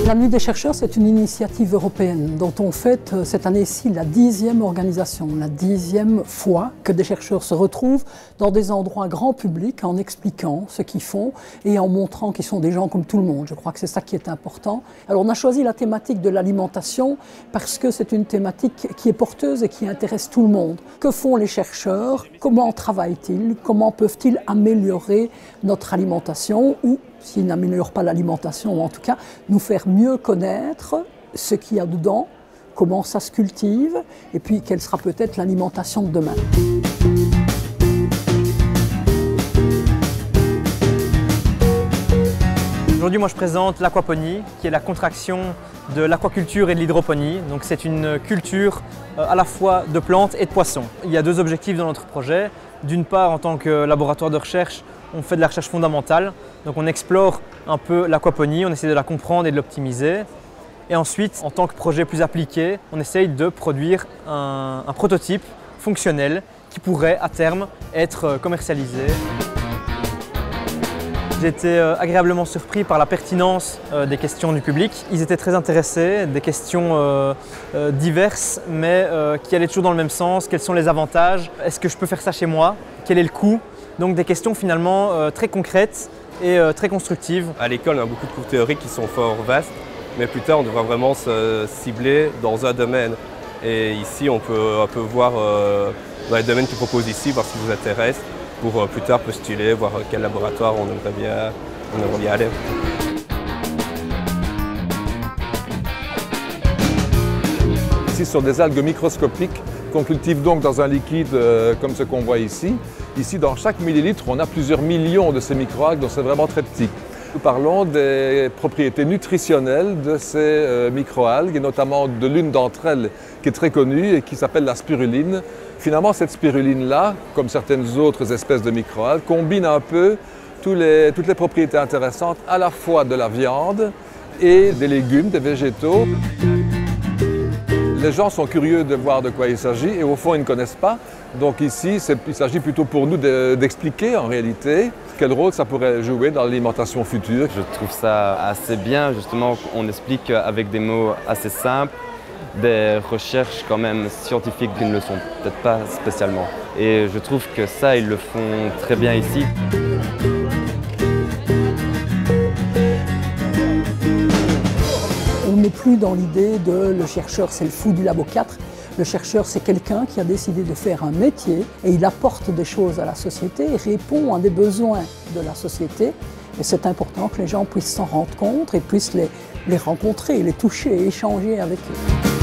La Nuit des chercheurs, c'est une initiative européenne dont on fête cette année-ci la 10e organisation, la 10e fois que des chercheurs se retrouvent dans des endroits grand public en expliquant ce qu'ils font et en montrant qu'ils sont des gens comme tout le monde. Je crois que c'est ça qui est important. Alors on a choisi la thématique de l'alimentation parce que c'est une thématique qui est porteuse et qui intéresse tout le monde. Que font les chercheurs? Comment travaillent-ils? Comment peuvent-ils améliorer notre alimentation ou s'ils n'améliorent pas l'alimentation, ou en tout cas nous faire mieux connaître ce qu'il y a dedans, comment ça se cultive, et puis quelle sera peut-être l'alimentation de demain. Aujourd'hui, moi je présente l'aquaponie, qui est la contraction de l'aquaculture et de l'hydroponie. Donc c'est une culture à la fois de plantes et de poissons. Il y a deux objectifs dans notre projet. D'une part, en tant que laboratoire de recherche, on fait de la recherche fondamentale, donc on explore un peu l'aquaponie, on essaie de la comprendre et de l'optimiser. Et ensuite, en tant que projet plus appliqué, on essaye de produire un prototype fonctionnel qui pourrait à terme être commercialisé. J'ai été agréablement surpris par la pertinence des questions du public. Ils étaient très intéressés, des questions diverses, mais qui allaient toujours dans le même sens. Quels sont les avantages? Est-ce que je peux faire ça chez moi? Quel est le coût? Donc des questions finalement très concrètes et très constructives. À l'école, on a beaucoup de cours théoriques qui sont fort vastes, mais plus tard, on devra vraiment se cibler dans un domaine. Et ici, on peut un peu voir dans les domaines qu'ils proposent ici, voir ce qui vous intéresse, pour plus tard postuler, voir quel laboratoire on aimerait bien aller. Ici, ce sont des algues microscopiques qu'on cultive donc dans un liquide comme ce qu'on voit ici. Ici, dans chaque millilitre, on a plusieurs millions de ces microalgues, donc c'est vraiment très petit. Nous parlons des propriétés nutritionnelles de ces microalgues, et notamment de l'une d'entre elles qui est très connue et qui s'appelle la spiruline. Finalement, cette spiruline-là, comme certaines autres espèces de microalgues, combine un peu toutes les propriétés intéressantes à la fois de la viande et des légumes, des végétaux. Les gens sont curieux de voir de quoi il s'agit et au fond ils ne connaissent pas. Donc ici, il s'agit plutôt pour nous d'expliquer en réalité quel rôle ça pourrait jouer dans l'alimentation future. Je trouve ça assez bien, justement, on explique avec des mots assez simples, des recherches quand même scientifiques qui ne le sont peut-être pas spécialement. Et je trouve que ça, ils le font très bien ici. On n'est plus dans l'idée de le chercheur c'est le fou du labo 4. Le chercheur c'est quelqu'un qui a décidé de faire un métier et il apporte des choses à la société et répond à des besoins de la société. Et c'est important que les gens puissent s'en rendre compte et puissent les rencontrer, les toucher et échanger avec eux.